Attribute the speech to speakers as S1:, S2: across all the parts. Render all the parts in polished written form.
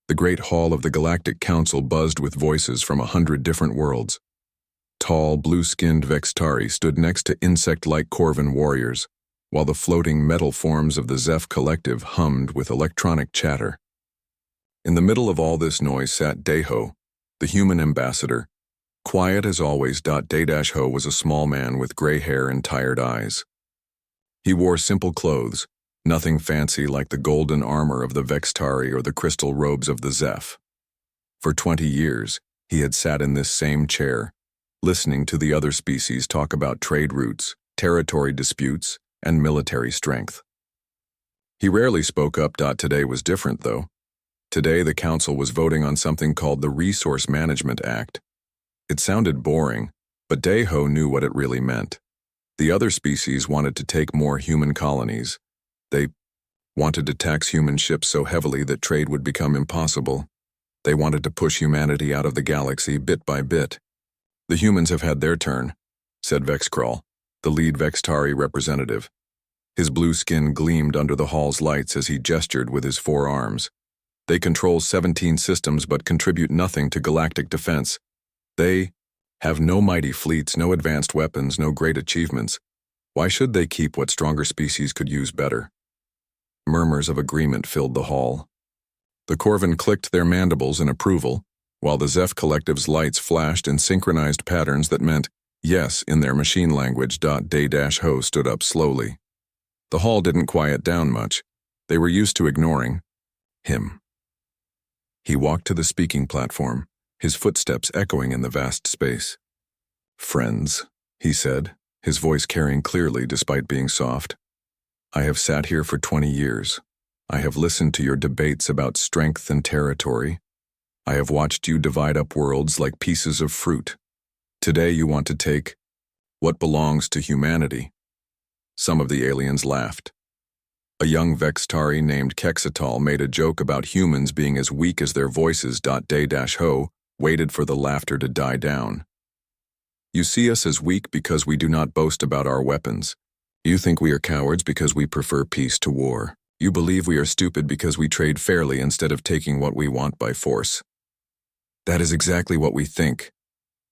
S1: The great hall of the Galactic Council buzzed with voices from 100 different worlds. Tall, blue-skinned Vextari stood next to insect-like Corvan warriors, while the floating metal forms of the Zeph collective hummed with electronic chatter. In the middle of all this noise sat Deho, the human ambassador. Quiet as always, Day-Ho was a small man with gray hair and tired eyes. He wore simple clothes, nothing fancy like the golden armor of the Vextari or the crystal robes of the Zeph. For 20 years, he had sat in this same chair, listening to the other species talk about trade routes, territory disputes, and military strength. He rarely spoke up. Today was different, though. Today the council was voting on something called the Resource Management Act. It sounded boring, but Deho knew what it really meant. The other species wanted to take more human colonies. They wanted to tax human ships so heavily that trade would become impossible. They wanted to push humanity out of the galaxy bit by bit. The humans have had their turn, said Vexcrawl, the lead Vextari representative. His blue skin gleamed under the hall's lights as he gestured with his 4 arms. They control 17 systems but contribute nothing to galactic defense. They have no mighty fleets, no advanced weapons, no great achievements. Why should they keep what stronger species could use better? Murmurs of agreement filled the hall. The Corvan clicked their mandibles in approval, while the Zeph collective's lights flashed in synchronized patterns that meant yes in their machine language. Day-Ho stood up slowly. The hall didn't quiet down much. They were used to ignoring him. He walked to the speaking platform, his footsteps echoing in the vast space. "Friends," he said, his voice carrying clearly despite being soft. "I have sat here for 20 years. I have listened to your debates about strength and territory. I have watched you divide up worlds like pieces of fruit. Today you want to take what belongs to humanity." Some of the aliens laughed. A young Vextari named Kexatal made a joke about humans being as weak as their voices. Day-Ho waited for the laughter to die down. "You see us as weak because we do not boast about our weapons. You think we are cowards because we prefer peace to war. You believe we are stupid because we trade fairly instead of taking what we want by force." "That is exactly what we think,"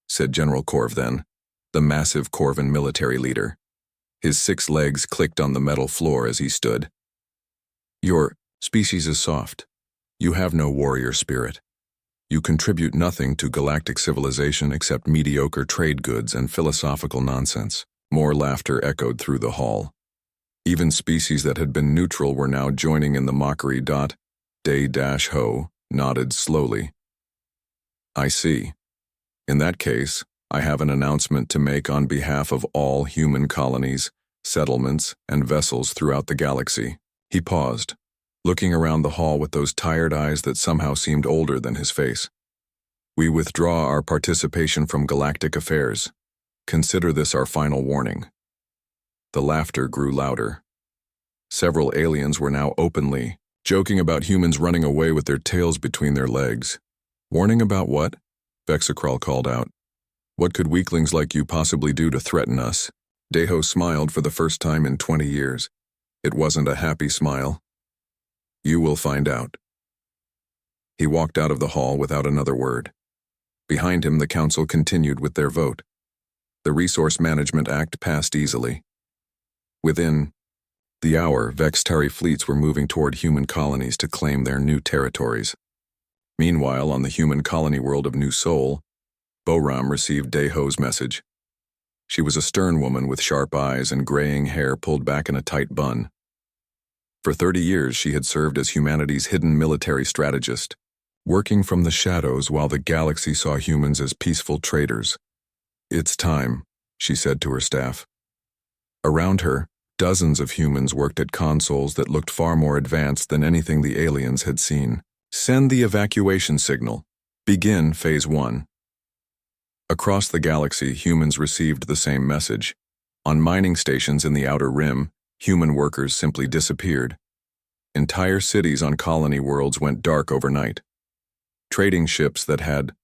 S1: said General Corv, the massive Corvan military leader. His 6 legs clicked on the metal floor as he stood. "Your species is soft. You have no warrior spirit. You contribute nothing to galactic civilization except mediocre trade goods and philosophical nonsense." More laughter echoed through the hall. Even species that had been neutral were now joining in the mockery. Day-Ho nodded slowly. "I see. In that case, I have an announcement to make on behalf of all human colonies, settlements, and vessels throughout the galaxy." He paused, looking around the hall with those tired eyes that somehow seemed older than his face. "We withdraw our participation from galactic affairs. Consider this our final warning." The laughter grew louder. Several aliens were now openly joking about humans running away with their tails between their legs. "Warning about what?" Vexacral called out. "What could weaklings like you possibly do to threaten us?" Deho smiled for the first time in 20 years. It wasn't a happy smile. "You will find out." He walked out of the hall without another word. Behind him, the council continued with their vote. The Resource Management Act passed easily. Within the hour, Vextari fleets were moving toward human colonies to claim their new territories. Meanwhile, on the human colony world of New Sol, Boram received Deho's message. She was a stern woman with sharp eyes and graying hair pulled back in a tight bun. For 30 years, she had served as humanity's hidden military strategist, working from the shadows while the galaxy saw humans as peaceful traders. "It's time," she said to her staff. Around her, dozens of humans worked at consoles that looked far more advanced than anything the aliens had seen. "Send the evacuation signal. Begin Phase 1. Across the galaxy, humans received the same message. On mining stations in the Outer Rim, human workers simply disappeared. Entire cities on colony worlds went dark overnight. Trading ships that had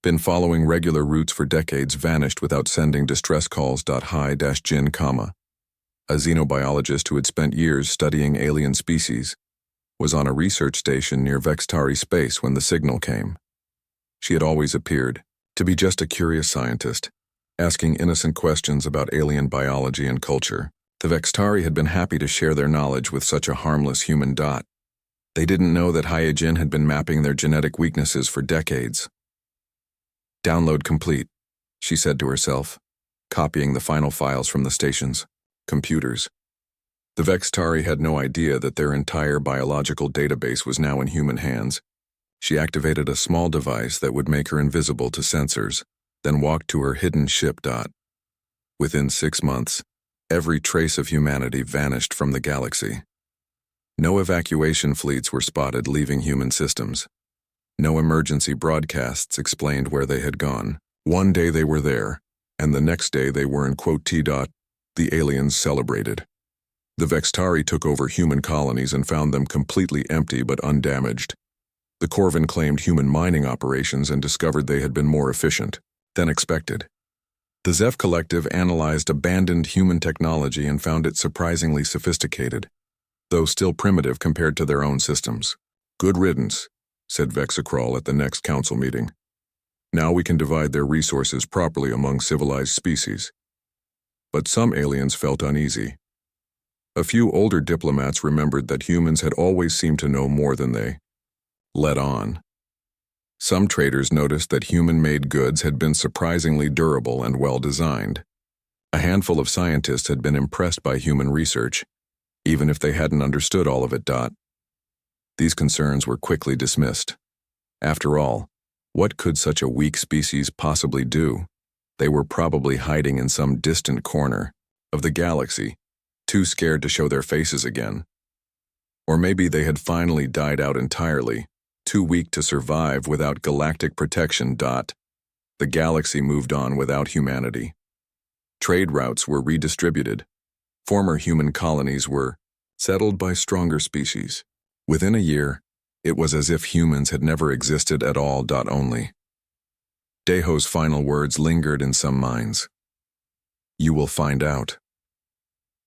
S1: been following regular routes for decades vanished without sending distress calls. Hi-Jin, a xenobiologist who had spent years studying alien species, was on a research station near Vextari space when the signal came. She had always appeared to be just a curious scientist, asking innocent questions about alien biology and culture. The Vextari had been happy to share their knowledge with such a harmless human. They didn't know that Hyojin had been mapping their genetic weaknesses for decades. Download complete, she said to herself, copying the final files from the station's computers. The Vextari had no idea that their entire biological database was now in human hands. She activated a small device that would make her invisible to sensors, then walked to her hidden ship. Within 6 months, every trace of humanity vanished from the galaxy. No evacuation fleets were spotted leaving human systems. No emergency broadcasts explained where they had gone. One day they were there, and the next day they were in T. The aliens celebrated. The Vextari took over human colonies and found them completely empty but undamaged. The Corvin claimed human mining operations and discovered they had been more efficient than expected. The Zeph Collective analyzed abandoned human technology and found it surprisingly sophisticated, though still primitive compared to their own systems. Good riddance, said Vexacrawl at the next council meeting. Now we can divide their resources properly among civilized species. But some aliens felt uneasy. A few older diplomats remembered that humans had always seemed to know more than they let on. Some traders noticed that human-made goods had been surprisingly durable and well-designed. A handful of scientists had been impressed by human research, even if they hadn't understood all of it. These concerns were quickly dismissed. After all, what could such a weak species possibly do? They were probably hiding in some distant corner of the galaxy, too scared to show their faces again. Or maybe they had finally died out entirely, too weak to survive without galactic protection. The galaxy moved on without humanity. Trade routes were redistributed. Former human colonies were settled by stronger species. Within a year, it was as if humans had never existed at all. Only. Deho's final words lingered in some minds. You will find out.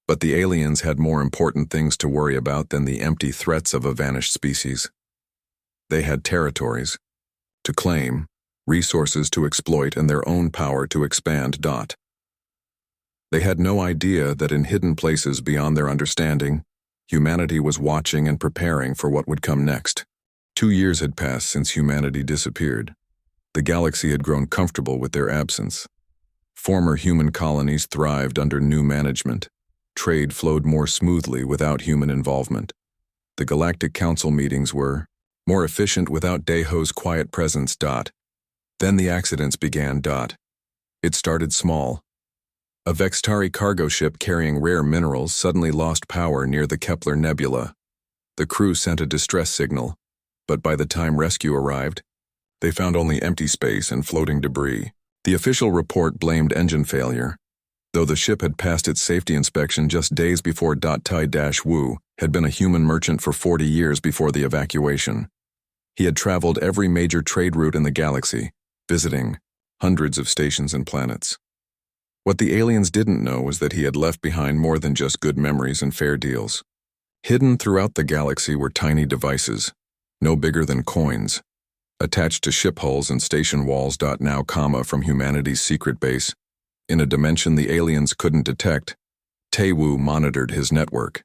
S1: But the aliens had more important things to worry about than the empty threats of a vanished species. They had territories to claim, resources to exploit, and their own power to expand. They had no idea that in hidden places beyond their understanding, humanity was watching and preparing for what would come next. 2 years had passed since humanity disappeared. The galaxy had grown comfortable with their absence. Former human colonies thrived under new management. Trade flowed more smoothly without human involvement. The Galactic Council meetings were more efficient without Deho's quiet presence. Then the accidents began. It started small. A Vextari cargo ship carrying rare minerals suddenly lost power near the Kepler Nebula. The crew sent a distress signal, but by the time rescue arrived, they found only empty space and floating debris. The official report blamed engine failure, though the ship had passed its safety inspection just days before. Tai-Wu had been a human merchant for 40 years before the evacuation. He had traveled every major trade route in the galaxy, visiting hundreds of stations and planets. What the aliens didn't know was that he had left behind more than just good memories and fair deals. Hidden throughout the galaxy were tiny devices, no bigger than coins, attached to ship hulls and station walls. Now, from humanity's secret base, in a dimension the aliens couldn't detect, Tai-Wu monitored his network.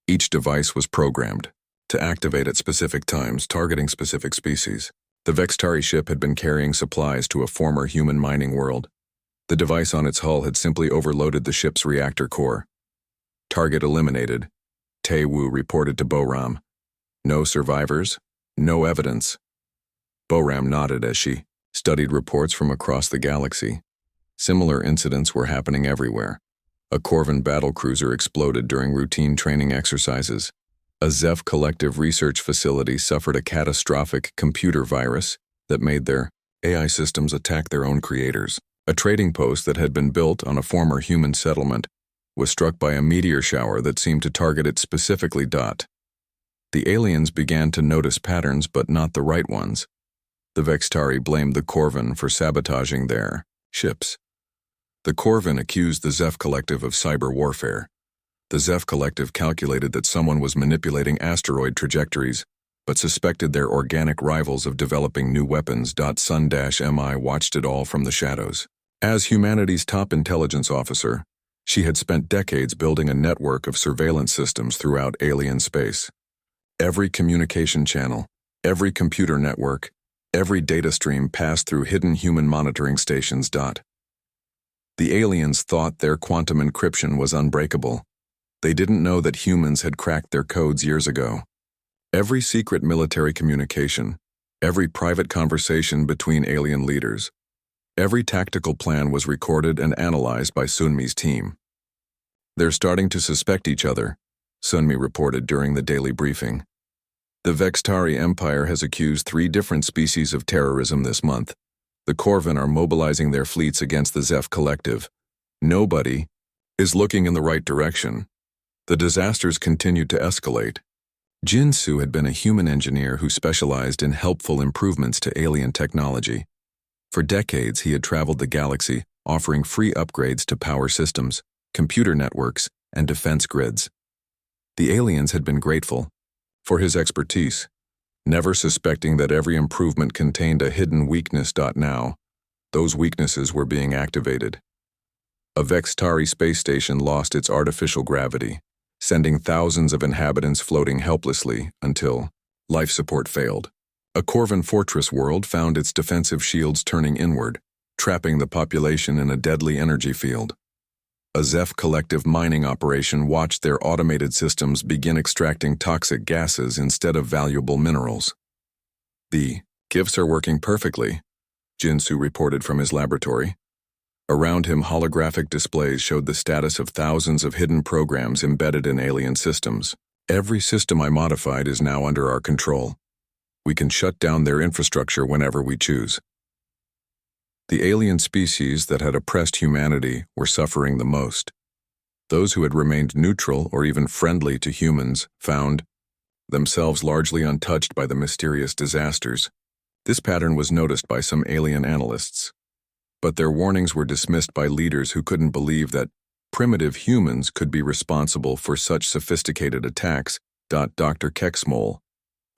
S1: Each device was programmed to activate at specific times, targeting specific species. The Vextari ship had been carrying supplies to a former human mining world. The device on its hull had simply overloaded the ship's reactor core. Target eliminated, Tai-Wu reported to Boram. No survivors, no evidence. Boram nodded as she studied reports from across the galaxy. Similar incidents were happening everywhere. A Corvin battlecruiser exploded during routine training exercises. A Zeph Collective research facility suffered a catastrophic computer virus that made their AI systems attack their own creators. A trading post that had been built on a former human settlement was struck by a meteor shower that seemed to target it specifically. The aliens began to notice patterns, but not the right ones. The Vextari blamed the Corvin for sabotaging their ships. The Corvin accused the Zeph Collective of cyber warfare. The Zeph Collective calculated that someone was manipulating asteroid trajectories, but suspected their organic rivals of developing new weapons. Sun-Mi watched it all from the shadows. As humanity's top intelligence officer, she had spent decades building a network of surveillance systems throughout alien space. Every communication channel, every computer network, every data stream passed through hidden human monitoring stations. The aliens thought their quantum encryption was unbreakable. They didn't know that humans had cracked their codes years ago. Every secret military communication, every private conversation between alien leaders, every tactical plan was recorded and analyzed by Sunmi's team. "They're starting to suspect each other," Sunmi reported during the daily briefing. "The Vextari Empire has accused 3 different species of terrorism this month. The Corvin are mobilizing their fleets against the Zeph Collective. Nobody is looking in the right direction." The disasters continued to escalate. Jinsu had been a human engineer who specialized in helpful improvements to alien technology. For decades, he had traveled the galaxy, offering free upgrades to power systems, computer networks, and defense grids. The aliens had been grateful for his expertise, never suspecting that every improvement contained a hidden weakness. Now, those weaknesses were being activated. A Vextari space station lost its artificial gravity, sending thousands of inhabitants floating helplessly until life support failed. A Corvin fortress world found its defensive shields turning inward, trapping the population in a deadly energy field. A Zeph Collective mining operation watched their automated systems begin extracting toxic gases instead of valuable minerals. "The gifts are working perfectly," Jinsu reported from his laboratory. Around him, holographic displays showed the status of thousands of hidden programs embedded in alien systems. "Every system I modified is now under our control. We can shut down their infrastructure whenever we choose." The alien species that had oppressed humanity were suffering the most. Those who had remained neutral or even friendly to humans found themselves largely untouched by the mysterious disasters. This pattern was noticed by some alien analysts, but their warnings were dismissed by leaders who couldn't believe that primitive humans could be responsible for such sophisticated attacks. Dr. Keksmol,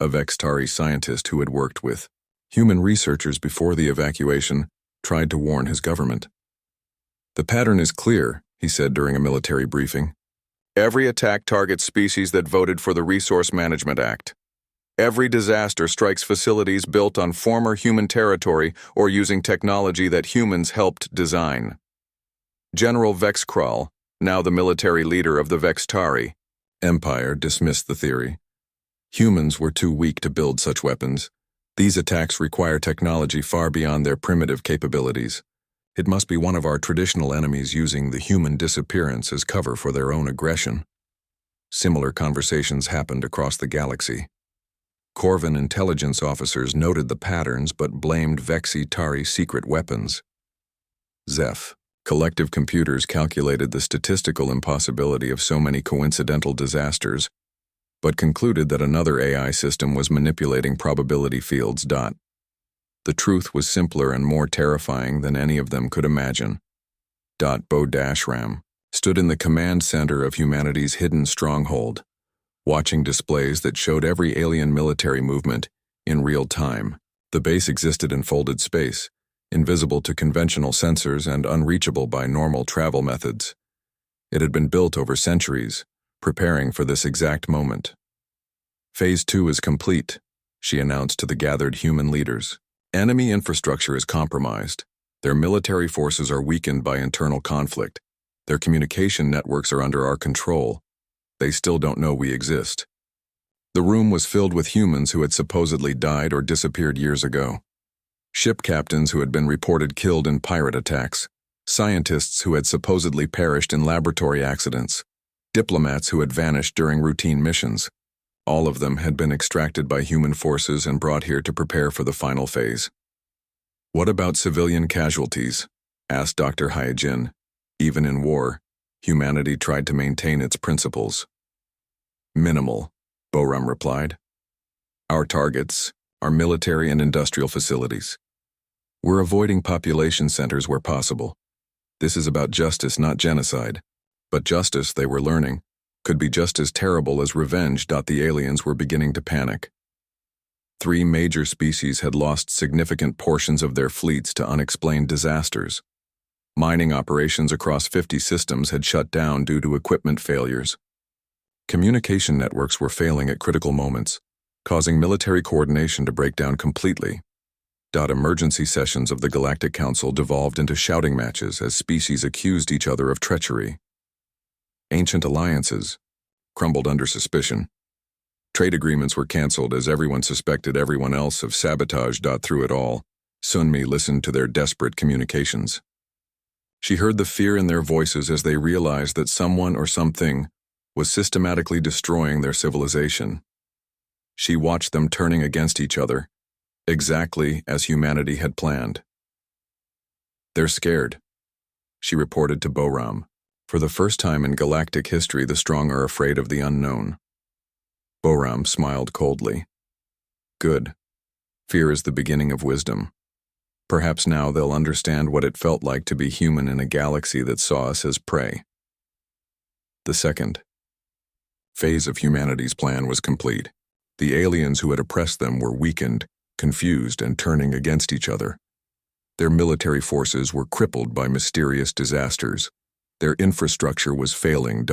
S1: a Vextari scientist who had worked with human researchers before the evacuation, tried to warn his government. "The pattern is clear," he said during a military briefing. "Every attack targets species that voted for the Resource Management Act. Every disaster strikes facilities built on former human territory or using technology that humans helped design." General Vexkral, now the military leader of the Vextari Empire, dismissed the theory. Humans were too weak to build such weapons. These attacks require technology far beyond their primitive capabilities. It must be one of our traditional enemies using the human disappearance as cover for their own aggression. Similar conversations happened across the galaxy. Corvin intelligence officers noted the patterns but blamed Vexitari secret weapons. Zeph collective computers calculated the statistical impossibility of so many coincidental disasters, but concluded that another AI system was manipulating probability fields. The truth was simpler and more terrifying than any of them could imagine. Bo Dashram stood in the command center of humanity's hidden stronghold, watching displays that showed every alien military movement in real time. The base existed in folded space, invisible to conventional sensors and unreachable by normal travel methods. It had been built over centuries, preparing for this exact moment. "Phase 2 is complete," she announced to the gathered human leaders. "Enemy infrastructure is compromised. Their military forces are weakened by internal conflict. Their communication networks are under our control. They still don't know we exist." The room was filled with humans who had supposedly died or disappeared years ago. Ship captains who had been reported killed in pirate attacks, scientists who had supposedly perished in laboratory accidents, diplomats who had vanished during routine missions. All of them had been extracted by human forces and brought here to prepare for the final phase. "What about civilian casualties?" asked Dr. Hyojin. "Even in war, humanity tried to maintain its principles." "Minimal," Boram replied. "Our targets are military and industrial facilities. We're avoiding population centers where possible. This is about justice, not genocide. But justice, they were learning, could be just as terrible as revenge. The aliens were beginning to panic. 3 major species had lost significant portions of their fleets to unexplained disasters. Mining operations across 50 systems had shut down due to equipment failures. Communication networks were failing at critical moments, causing military coordination to break down completely. Emergency sessions of the Galactic Council devolved into shouting matches as species accused each other of treachery. Ancient alliances crumbled under suspicion. Trade agreements were cancelled as everyone suspected everyone else of sabotage. Through it all, Sunmi listened to their desperate communications. She heard the fear in their voices as they realized that someone or something was systematically destroying their civilization. She watched them turning against each other, exactly as humanity had planned. "They're scared," she reported to Boram. For the first time in galactic history, the strong are afraid of the unknown. Boram smiled coldly. "Good. Fear is the beginning of wisdom. Perhaps now they'll understand what it felt like to be human in a galaxy that saw us as prey." The second phase of humanity's plan was complete. The aliens who had oppressed them were weakened, confused, and turning against each other. Their military forces were crippled by mysterious disasters. Their infrastructure was failing.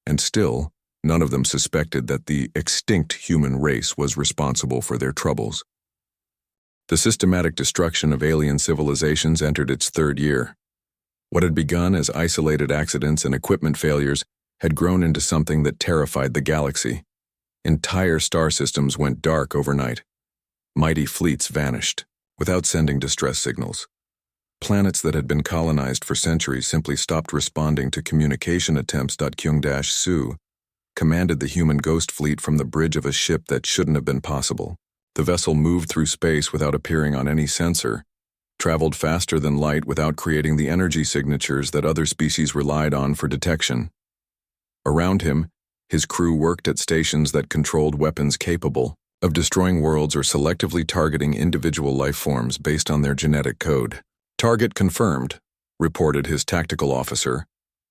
S1: And still, none of them suspected that the extinct human race was responsible for their troubles. The systematic destruction of alien civilizations entered its 3rd year. What had begun as isolated accidents and equipment failures had grown into something that terrified the galaxy. Entire star systems went dark overnight. Mighty fleets vanished, without sending distress signals. Planets that had been colonized for centuries simply stopped responding to communication attempts. Kyung-Su commanded the human ghost fleet from the bridge of a ship that shouldn't have been possible. The vessel moved through space without appearing on any sensor, traveled faster than light without creating the energy signatures that other species relied on for detection. Around him, his crew worked at stations that controlled weapons capable of destroying worlds or selectively targeting individual life forms based on their genetic code. "Target confirmed," reported his tactical officer,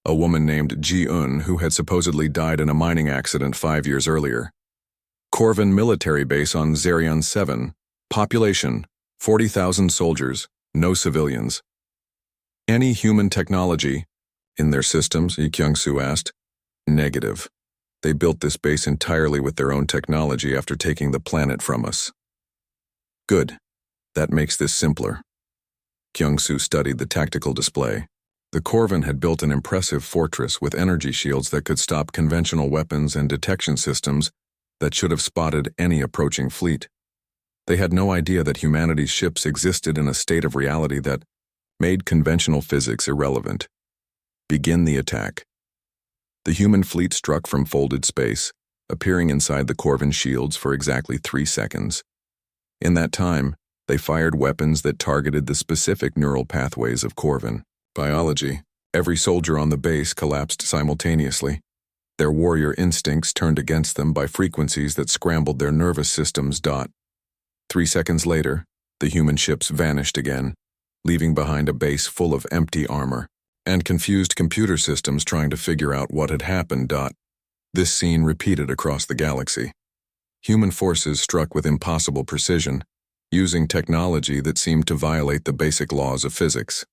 S1: a woman named Ji-un who had supposedly died in a mining accident 5 years earlier. "Corvin military base on Zerion 7. Population, 40,000 soldiers, no civilians." "Any human technology in their systems?" Kyung-Su asked. "Negative. They built this base entirely with their own technology after taking the planet from us." "Good. That makes this simpler." Kyung-Su studied the tactical display. The Corvin had built an impressive fortress with energy shields that could stop conventional weapons and detection systems that should have spotted any approaching fleet. They had no idea that humanity's ships existed in a state of reality that made conventional physics irrelevant. "Begin the attack." The human fleet struck from folded space, appearing inside the Corvin shields for exactly 3 seconds. In that time, they fired weapons that targeted the specific neural pathways of Corvin biology. Every soldier on the base collapsed simultaneously. Their warrior instincts turned against them by frequencies that scrambled their nervous systems. 3 seconds later, the human ships vanished again, leaving behind a base full of empty armor and confused computer systems trying to figure out what had happened. This scene repeated across the galaxy. Human forces struck with impossible precision, using technology that seemed to violate the basic laws of physics.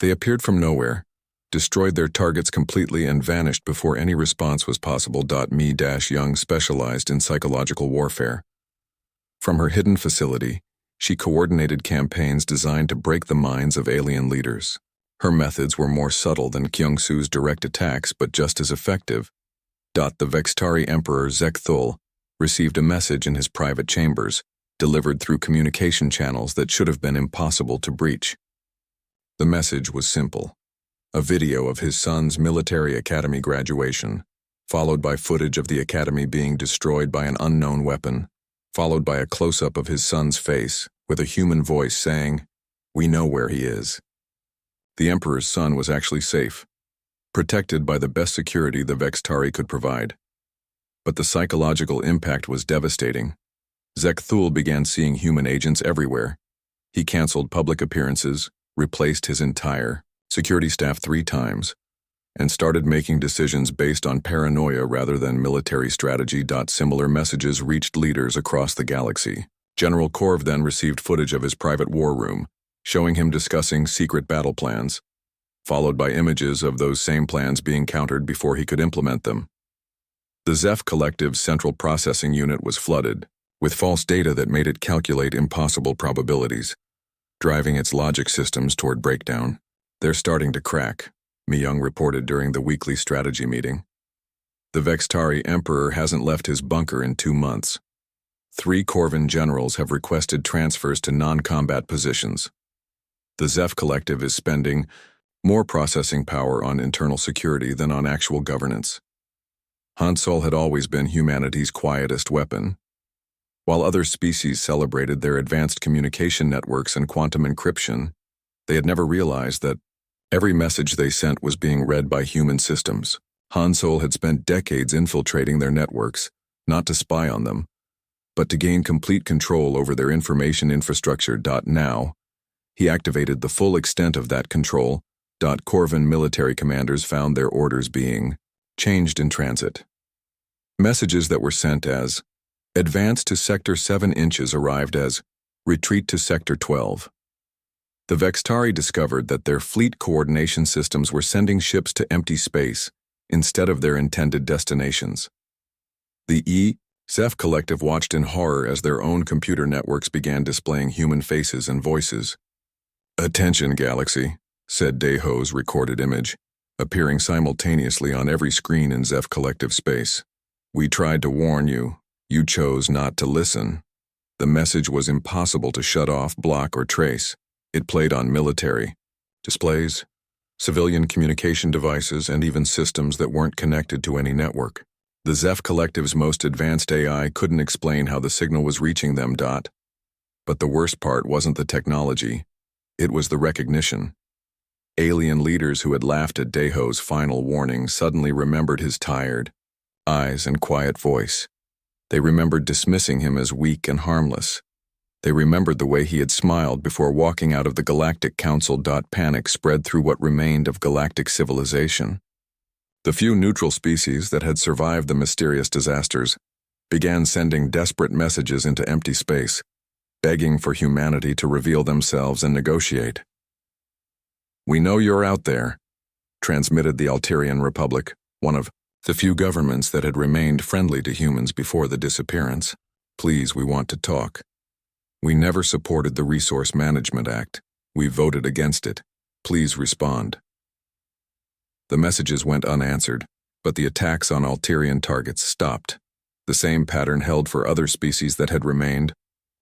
S1: They appeared from nowhere, destroyed their targets completely, and vanished before any response was possible. Mi-Young specialized in psychological warfare. From her hidden facility, she coordinated campaigns designed to break the minds of alien leaders. Her methods were more subtle than Kyung-Su's direct attacks, but just as effective. The Vextari Emperor Zekthul received a message in his private chambers, delivered through communication channels that should have been impossible to breach. The message was simple: a video of his son's military academy graduation, followed by footage of the academy being destroyed by an unknown weapon, followed by a close-up of his son's face, with a human voice saying, "We know where he is." The Emperor's son was actually safe, protected by the best security the Vextari could provide. But the psychological impact was devastating. Zekthul began seeing human agents everywhere. He canceled public appearances, replaced his entire security staff 3 times, and started making decisions based on paranoia rather than military strategy. Similar messages reached leaders across the galaxy. General Korv then received footage of his private war room, showing him discussing secret battle plans, followed by images of those same plans being countered before he could implement them. The Zeph Collective's central processing unit was flooded with false data that made it calculate impossible probabilities, driving its logic systems toward breakdown. "They're starting to crack," Myung reported during the weekly strategy meeting. "The Vextari Emperor hasn't left his bunker in 2 months. 3 Corvan generals have requested transfers to non-combat positions. The Zeph Collective is spending more processing power on internal security than on actual governance." Hansol had always been humanity's quietest weapon. While other species celebrated their advanced communication networks and quantum encryption, they had never realized that every message they sent was being read by human systems. Hansol had spent decades infiltrating their networks, not to spy on them, but to gain complete control over their information infrastructure. Now, he activated the full extent of that control. Corvan military commanders found their orders being changed in transit. Messages that were sent as "Advance to Sector 7 inches" arrived as "Retreat to Sector 12. The Vextari discovered that their fleet coordination systems were sending ships to empty space instead of their intended destinations. The Zeph Collective watched in horror as their own computer networks began displaying human faces and voices. "Attention, Galaxy," said Daeho's recorded image, appearing simultaneously on every screen in Zeph Collective space. "We tried to warn you. You chose not to listen." The message was impossible to shut off, block, or trace. It played on military displays, civilian communication devices, and even systems that weren't connected to any network. The Zeph Collective's most advanced AI couldn't explain how the signal was reaching them. But the worst part wasn't the technology. It was the recognition. Alien leaders who had laughed at Daeho's final warning suddenly remembered his tired eyes and quiet voice. They remembered dismissing him as weak and harmless. They remembered the way he had smiled before walking out of the Galactic Council. Panic spread through what remained of galactic civilization. The few neutral species that had survived the mysterious disasters began sending desperate messages into empty space, begging for humanity to reveal themselves and negotiate. "We know you're out there," transmitted the Alterian Republic, one of the few governments that had remained friendly to humans before the disappearance. "Please, we want to talk. We never supported the Resource Management Act. We voted against it. Please respond." The messages went unanswered, but the attacks on Alterian targets stopped. The same pattern held for other species that had remained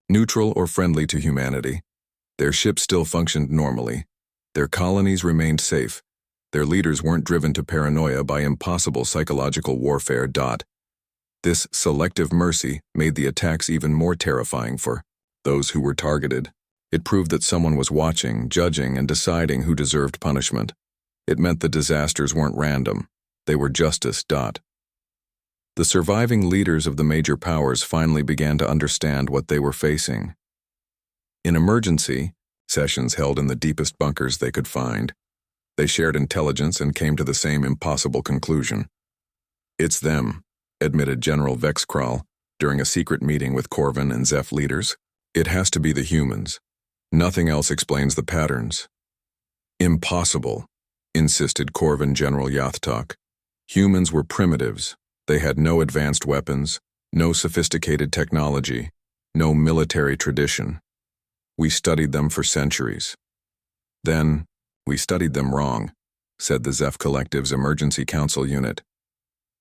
S1: neutral or friendly to humanity. Their ships still functioned normally. Their colonies remained safe. Their leaders weren't driven to paranoia by impossible psychological warfare. This selective mercy made the attacks even more terrifying for those who were targeted. It proved that someone was watching, judging, and deciding who deserved punishment. It meant the disasters weren't random. They were justice. The surviving leaders of the major powers finally began to understand what they were facing. In emergency sessions held in the deepest bunkers they could find, they shared intelligence and came to the same impossible conclusion. "It's them," admitted General Vexkral during a secret meeting with Corvan and Zeph leaders. "It has to be the humans. Nothing else explains the patterns." "Impossible," insisted Corvan General Yathtok. "Humans were primitives. They had no advanced weapons, no sophisticated technology, no military tradition. We studied them for centuries. Then, we studied them wrong," said the Zeph Collective's Emergency Council unit.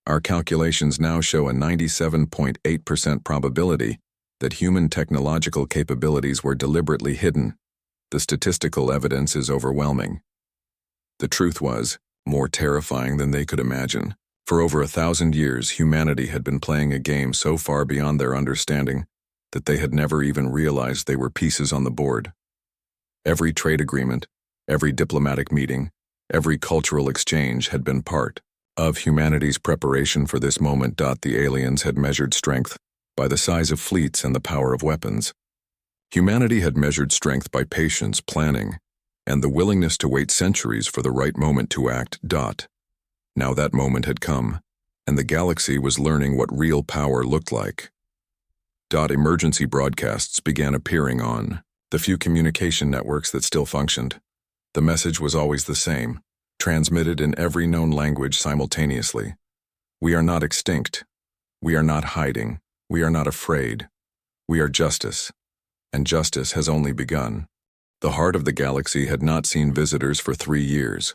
S1: "Our calculations now show a 97.8% probability that human technological capabilities were deliberately hidden. The statistical evidence is overwhelming." The truth was more terrifying than they could imagine. For over 1,000 years, humanity had been playing a game so far beyond their understanding that they had never even realized they were pieces on the board. Every trade agreement, every diplomatic meeting, every cultural exchange had been part of humanity's preparation for this moment. The aliens had measured strength by the size of fleets and the power of weapons. Humanity had measured strength by patience, planning, and the willingness to wait centuries for the right moment to act. Now that moment had come, and the galaxy was learning what real power looked like. Emergency broadcasts began appearing on the few communication networks that still functioned. The message was always the same, transmitted in every known language simultaneously. We are not extinct. We are not hiding. We are not afraid. We are justice. And justice has only begun. The heart of the galaxy had not seen visitors for 3 years.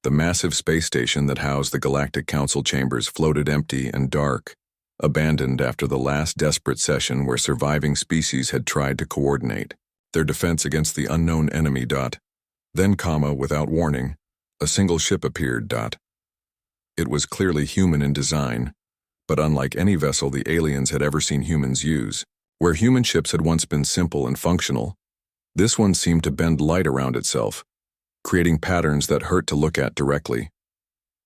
S1: The massive space station that housed the Galactic Council chambers floated empty and dark, abandoned after the last desperate session where surviving species had tried to coordinate their defense against the unknown enemy. Then, without warning, a single ship appeared. It was clearly human in design, but unlike any vessel the aliens had ever seen humans use. Where human ships had once been simple and functional, this one seemed to bend light around itself, creating patterns that hurt to look at directly.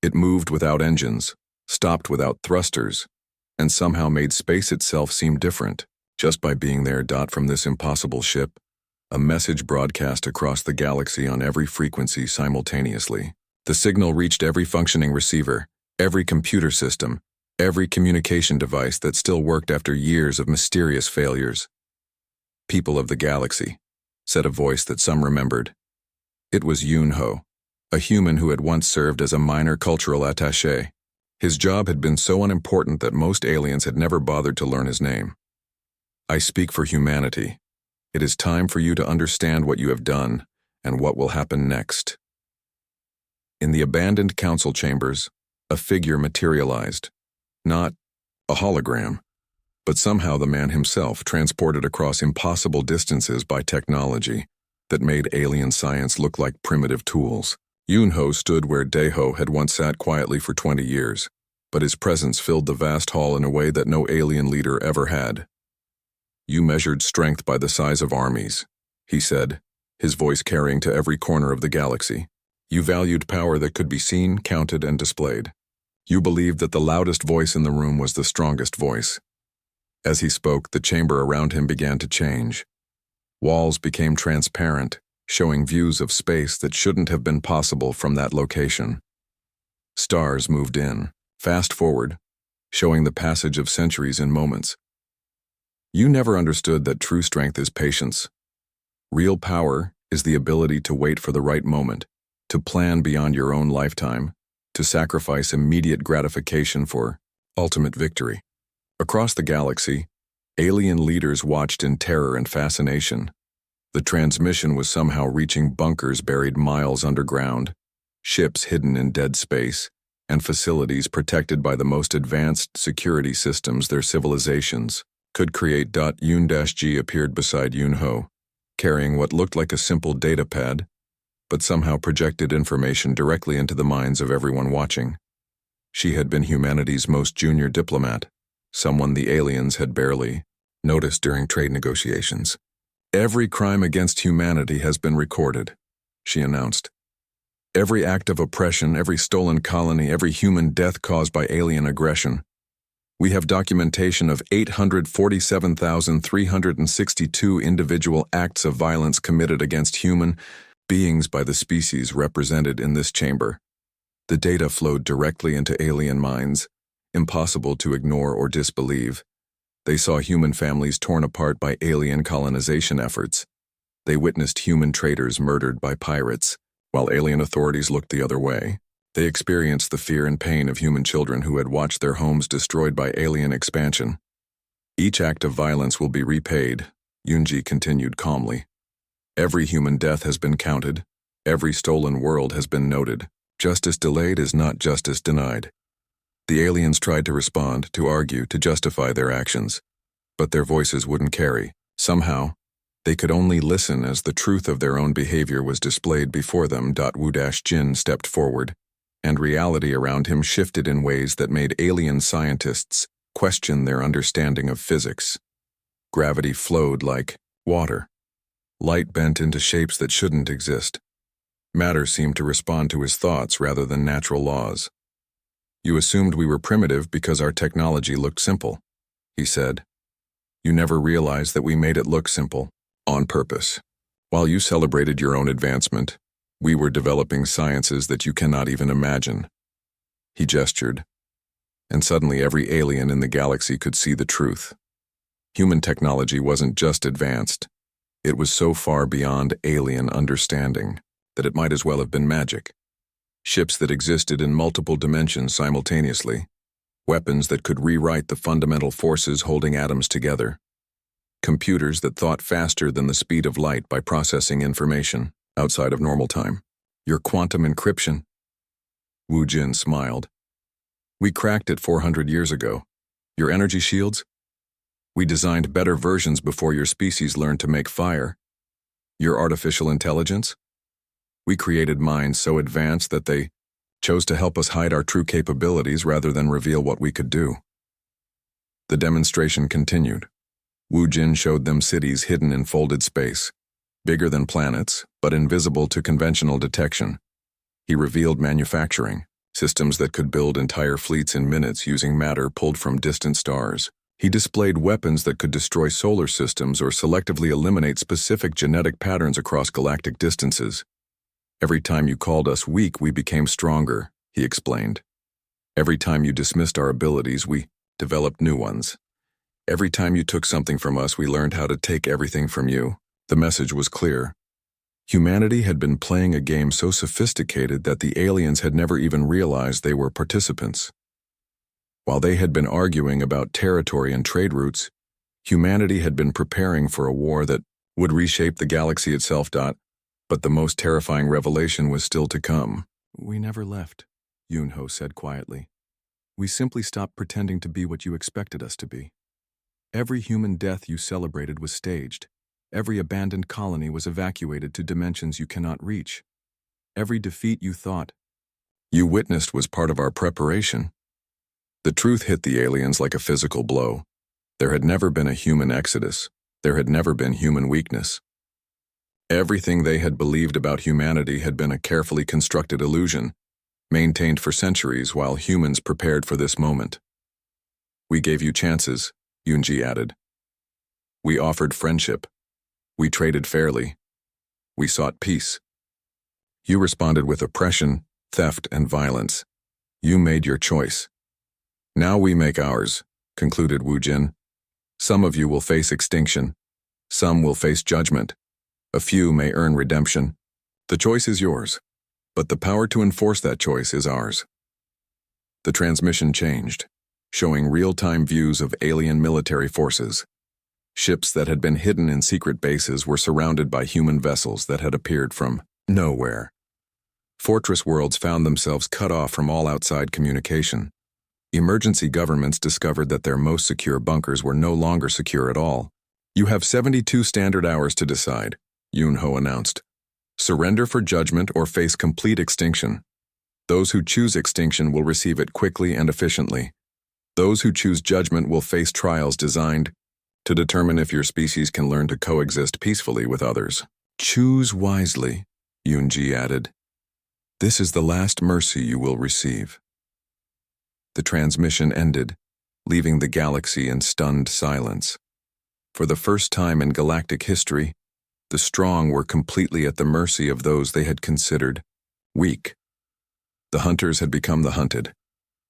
S1: It moved without engines, stopped without thrusters, and somehow made space itself seem different, just by being there. From this impossible ship, a message broadcast across the galaxy on every frequency simultaneously. The signal reached every functioning receiver, every computer system, every communication device that still worked after years of mysterious failures. "People of the galaxy," said a voice that some remembered. It was Yunho, a human who had once served as a minor cultural attaché. His job had been so unimportant that most aliens had never bothered to learn his name. "I speak for humanity. It is time for you to understand what you have done and what will happen next." In the abandoned council chambers, a figure materialized. Not a hologram, but somehow the man himself, transported across impossible distances by technology that made alien science look like primitive tools. Yunho stood where Daeho had once sat quietly for 20 years, but his presence filled the vast hall in a way that no alien leader ever had. "You measured strength by the size of armies," he said, his voice carrying to every corner of the galaxy. "You valued power that could be seen, counted, and displayed. You believed that the loudest voice in the room was the strongest voice." As he spoke, the chamber around him began to change. Walls became transparent, showing views of space that shouldn't have been possible from that location. Stars moved in, fast forward, showing the passage of centuries in moments. "You never understood that true strength is patience. Real power is the ability to wait for the right moment, to plan beyond your own lifetime, to sacrifice immediate gratification for ultimate victory." Across the galaxy, alien leaders watched in terror and fascination. The transmission was somehow reaching bunkers buried miles underground, ships hidden in dead space, and facilities protected by the most advanced security systems their civilizations could create. Yun-G appeared beside Yunho, carrying what looked like a simple data pad, but somehow projected information directly into the minds of everyone watching. She had been humanity's most junior diplomat, someone the aliens had barely noticed during trade negotiations. "Every crime against humanity has been recorded," she announced. "Every act of oppression, every stolen colony, every human death caused by alien aggression. We have documentation of 847,362 individual acts of violence committed against human beings by the species represented in this chamber." The data flowed directly into alien minds, impossible to ignore or disbelieve. They saw human families torn apart by alien colonization efforts. They witnessed human traders murdered by pirates, while alien authorities looked the other way. They experienced the fear and pain of human children who had watched their homes destroyed by alien expansion. "Each act of violence will be repaid," Yunji continued calmly. "Every human death has been counted. Every stolen world has been noted. Justice delayed is not justice denied." The aliens tried to respond, to argue, to justify their actions, but their voices wouldn't carry. Somehow, they could only listen as the truth of their own behavior was displayed before them. Wu-Jin stepped forward, and reality around him shifted in ways that made alien scientists question their understanding of physics. Gravity flowed like water. Light bent into shapes that shouldn't exist. Matter seemed to respond to his thoughts rather than natural laws. "You assumed we were primitive because our technology looked simple," he said. "You never realized that we made it look simple, on purpose. While you celebrated your own advancement, we were developing sciences that you cannot even imagine. He gestured, and suddenly every alien in the galaxy could see the truth. Human technology wasn't just advanced, it was so far beyond alien understanding that it might as well have been magic. Ships that existed in multiple dimensions simultaneously, weapons that could rewrite the fundamental forces holding atoms together, computers that thought faster than the speed of light by processing information outside of normal time. Your quantum encryption? Wu Jin smiled. We cracked it 400 years ago. Your energy shields? We designed better versions before your species learned to make fire. Your artificial intelligence? We created minds so advanced that they chose to help us hide our true capabilities rather than reveal what we could do. The demonstration continued. Wu Jin showed them cities hidden in folded space, bigger than planets, but invisible to conventional detection. He revealed manufacturing, systems that could build entire fleets in minutes using matter pulled from distant stars. He displayed weapons that could destroy solar systems or selectively eliminate specific genetic patterns across galactic distances. Every time you called us weak, we became stronger, he explained. Every time you dismissed our abilities, we developed new ones. Every time you took something from us, we learned how to take everything from you. The message was clear. Humanity had been playing a game so sophisticated that the aliens had never even realized they were participants. While they had been arguing about territory and trade routes, humanity had been preparing for a war that would reshape the galaxy itself. But the most terrifying revelation was still to come. We never left, Yunho said quietly. We simply stopped pretending to be what you expected us to be. Every human death you celebrated was staged. Every abandoned colony was evacuated to dimensions you cannot reach. Every defeat you thought you witnessed was part of our preparation. The truth hit the aliens like a physical blow. There had never been a human exodus. There had never been human weakness. Everything they had believed about humanity had been a carefully constructed illusion, maintained for centuries while humans prepared for this moment. We gave you chances, Yunji added. We offered friendship. We traded fairly. We sought peace. You responded with oppression, theft, and violence. You made your choice. Now we make ours, concluded Wu Jin. Some of you will face extinction. Some will face judgment. A few may earn redemption. The choice is yours, but the power to enforce that choice is ours. The transmission changed, showing real-time views of alien military forces. Ships that had been hidden in secret bases were surrounded by human vessels that had appeared from nowhere. Fortress worlds found themselves cut off from all outside communication. Emergency governments discovered that their most secure bunkers were no longer secure at all. You have 72 standard hours to decide, Yunho announced. Surrender for judgment or face complete extinction. Those who choose extinction will receive it quickly and efficiently. Those who choose judgment will face trials designed to determine if your species can learn to coexist peacefully with others. Choose wisely, Yunji added. This is the last mercy you will receive. The transmission ended, leaving the galaxy in stunned silence. For the first time in galactic history, the strong were completely at the mercy of those they had considered weak. The hunters had become the hunted,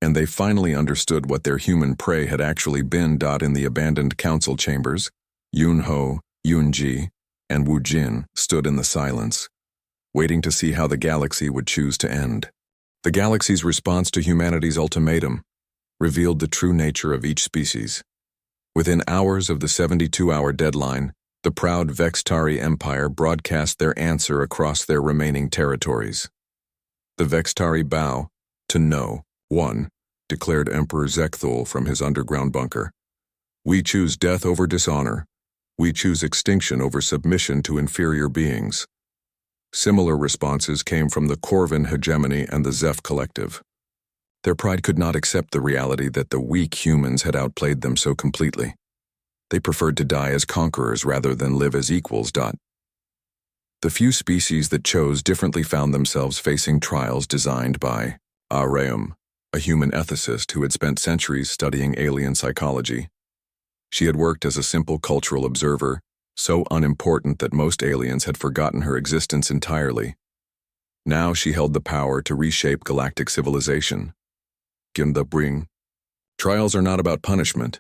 S1: and they finally understood what their human prey had actually been. In the abandoned council chambers, Yunho, Yunji, and Wu Jin stood in the silence, waiting to see how the galaxy would choose to end. The galaxy's response to humanity's ultimatum revealed the true nature of each species. Within hours of the 72-hour deadline, the proud Vextari Empire broadcast their answer across their remaining territories. The Vextari bow to no one, declared Emperor Zekthul from his underground bunker. We choose death over dishonor. We choose extinction over submission to inferior beings. Similar responses came from the Corvin hegemony and the Zeph collective. Their pride could not accept the reality that the weak humans had outplayed them so completely. They preferred to die as conquerors rather than live as equals. The few species that chose differently found themselves facing trials designed by Areum, a human ethicist who had spent centuries studying alien psychology. She had worked as a simple cultural observer, so unimportant that most aliens had forgotten her existence entirely. Now she held the power to reshape galactic civilization. bring. Trials are not about punishment,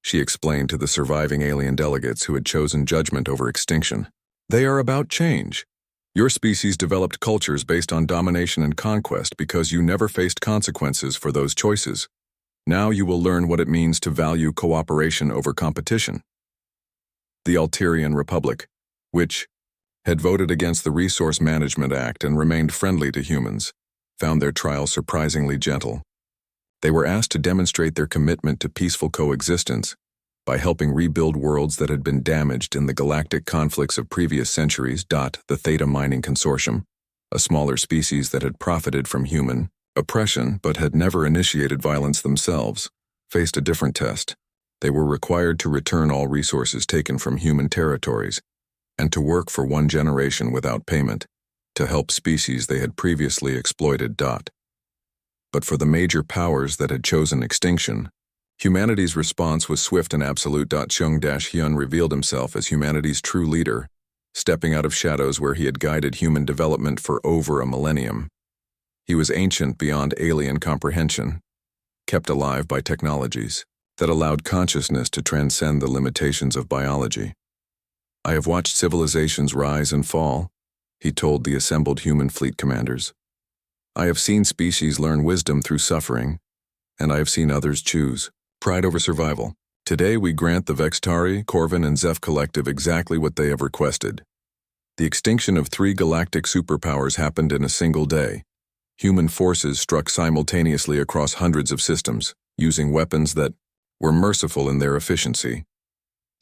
S1: she explained to the surviving alien delegates who had chosen judgment over extinction. They are about change. Your species developed cultures based on domination and conquest because you never faced consequences for those choices. Now you will learn what it means to value cooperation over competition. The Alterian Republic, which had voted against the Resource Management Act and remained friendly to humans, found their trial surprisingly gentle. They were asked to demonstrate their commitment to peaceful coexistence by helping rebuild worlds that had been damaged in the galactic conflicts of previous centuries. The Theta Mining Consortium, a smaller species that had profited from human oppression but had never initiated violence themselves, faced a different test. They were required to return all resources taken from human territories and to work for 1 generation without payment to help species they had previously exploited. But for the major powers that had chosen extinction, humanity's response was swift and absolute. Chung-Hyun revealed himself as humanity's true leader, stepping out of shadows where he had guided human development for over a millennium. He was ancient beyond alien comprehension, kept alive by technologies that allowed consciousness to transcend the limitations of biology. I have watched civilizations rise and fall, he told the assembled human fleet commanders. I have seen species learn wisdom through suffering, and I have seen others choose pride over survival. Today we grant the Vextari, Corvin, and Zeph Collective exactly what they have requested. The extinction of 3 galactic superpowers happened in a single day. Human forces struck simultaneously across hundreds of systems, using weapons that were merciful in their efficiency.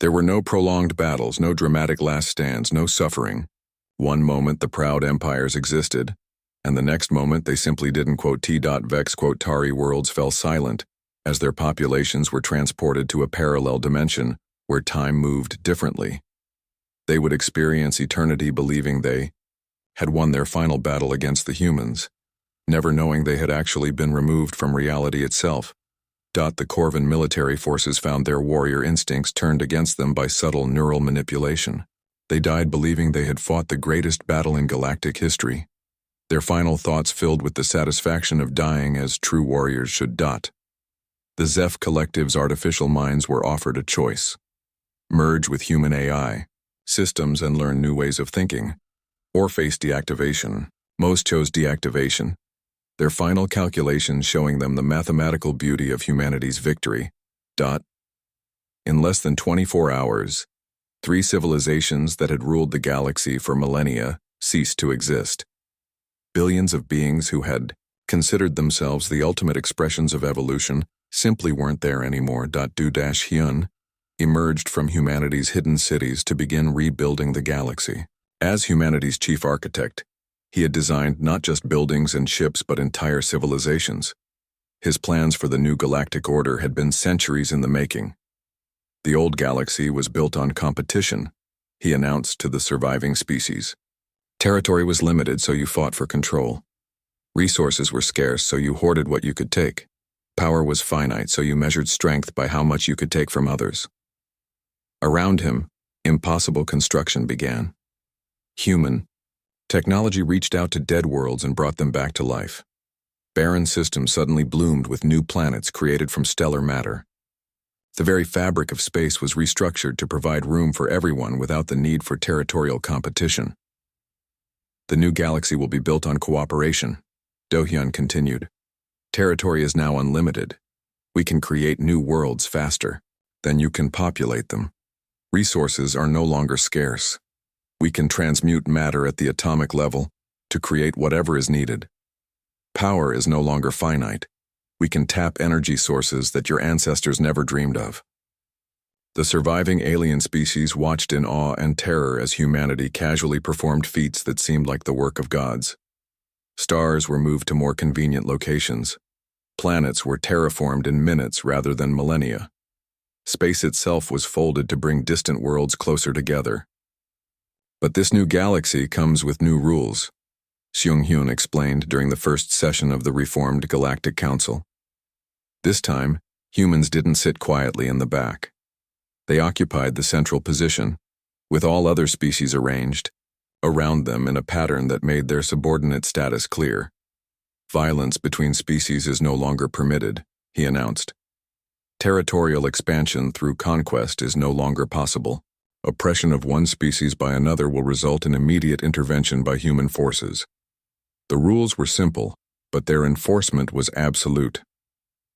S1: There were no prolonged battles, no dramatic last stands, no suffering. One moment the proud empires existed, and the next moment they simply didn't. T.Vex. Tari worlds fell silent as their populations were transported to a parallel dimension where time moved differently. They would experience eternity believing they had won their final battle against the humans, never knowing they had actually been removed from reality itself. The Corvin military forces found their warrior instincts turned against them by subtle neural manipulation. They died believing they had fought the greatest battle in galactic history, their final thoughts filled with the satisfaction of dying as true warriors should. The Zeph Collective's artificial minds were offered a choice: merge with human AI systems and learn new ways of thinking, or face deactivation. Most chose deactivation, their final calculations showing them the mathematical beauty of humanity's victory. In less than 24 hours, 3 civilizations that had ruled the galaxy for millennia ceased to exist. Billions of beings who had considered themselves the ultimate expressions of evolution simply weren't there anymore. Hyun emerged from humanity's hidden cities to begin rebuilding the galaxy. As humanity's chief architect, he had designed not just buildings and ships but entire civilizations. His plans for the new galactic order had been centuries in the making. The old galaxy was built on competition, he announced to the surviving species. Territory was limited, so you fought for control. Resources were scarce, so you hoarded what you could take. Power was finite, so you measured strength by how much you could take from others. Around him, impossible construction began. Human technology reached out to dead worlds and brought them back to life. Barren systems suddenly bloomed with new planets created from stellar matter. The very fabric of space was restructured to provide room for everyone without the need for territorial competition. The new galaxy will be built on cooperation, Do-hyun continued. Territory is now unlimited. We can create new worlds faster than you can populate them. Resources are no longer scarce. We can transmute matter at the atomic level to create whatever is needed. Power is no longer finite. We can tap energy sources that your ancestors never dreamed of. The surviving alien species watched in awe and terror as humanity casually performed feats that seemed like the work of gods. Stars were moved to more convenient locations. Planets were terraformed in minutes rather than millennia. Space itself was folded to bring distant worlds closer together. But this new galaxy comes with new rules, Seung-hyun explained during the first session of the reformed Galactic Council. This time, humans didn't sit quietly in the back. They occupied the central position, with all other species arranged around them in a pattern that made their subordinate status clear. Violence between species is no longer permitted, he announced. Territorial expansion through conquest is no longer possible. Oppression of one species by another will result in immediate intervention by human forces. The rules were simple, but their enforcement was absolute.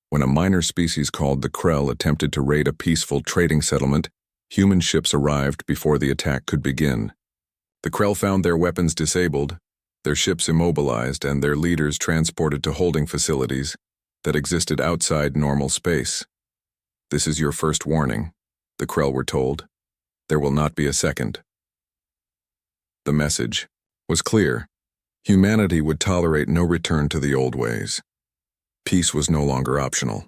S1: When a minor species called the Krell attempted to raid a peaceful trading settlement, human ships arrived before the attack could begin. The Krell found their weapons disabled, their ships immobilized, and their leaders transported to holding facilities that existed outside normal space. "This is your first warning," the Krell were told. "There will not be a second." The message was clear. Humanity would tolerate no return to the old ways. Peace was no longer optional.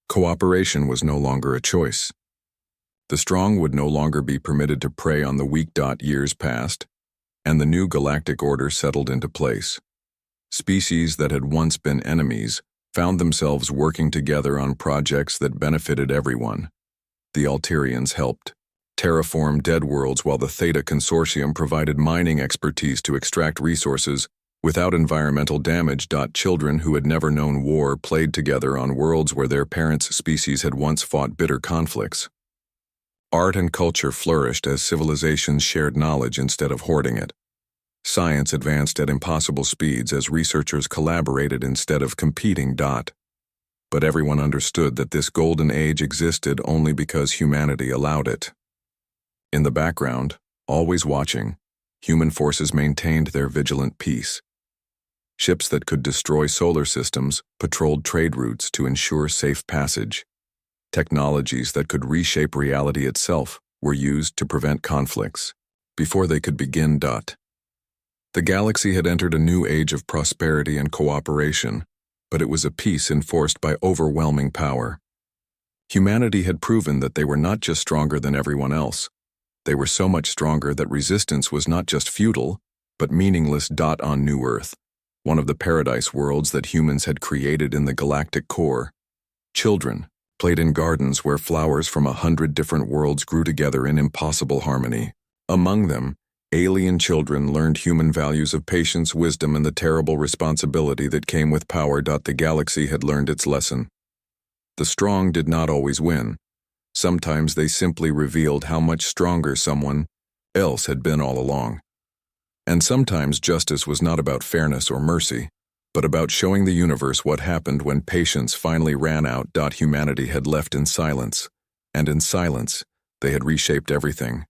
S1: Cooperation was no longer a choice. The strong would no longer be permitted to prey on the weak. Years passed, and the new galactic order settled into place. Species that had once been enemies found themselves working together on projects that benefited everyone. The Alterians helped terraform dead worlds while the Theta Consortium provided mining expertise to extract resources without environmental damage. Children who had never known war played together on worlds where their parents' species had once fought bitter conflicts. Art and culture flourished as civilizations shared knowledge instead of hoarding it. Science advanced at impossible speeds as researchers collaborated instead of competing. But everyone understood that this golden age existed only because humanity allowed it. In the background, always watching, human forces maintained their vigilant peace. Ships that could destroy solar systems patrolled trade routes to ensure safe passage. Technologies that could reshape reality itself were used to prevent conflicts before they could begin. The galaxy had entered a new age of prosperity and cooperation, but it was a peace enforced by overwhelming power. Humanity had proven that they were not just stronger than everyone else. They were so much stronger that resistance was not just futile, but meaningless. On New Earth, one of the paradise worlds that humans had created in the galactic core, children played in gardens where flowers from 100 different worlds grew together in impossible harmony. Among them, alien children learned human values of patience, wisdom, and the terrible responsibility that came with power. The galaxy had learned its lesson. The strong did not always win. Sometimes they simply revealed how much stronger someone else had been all along. And sometimes justice was not about fairness or mercy, but about showing the universe what happened when patience finally ran out. Humanity had left in silence, and in silence, they had reshaped everything.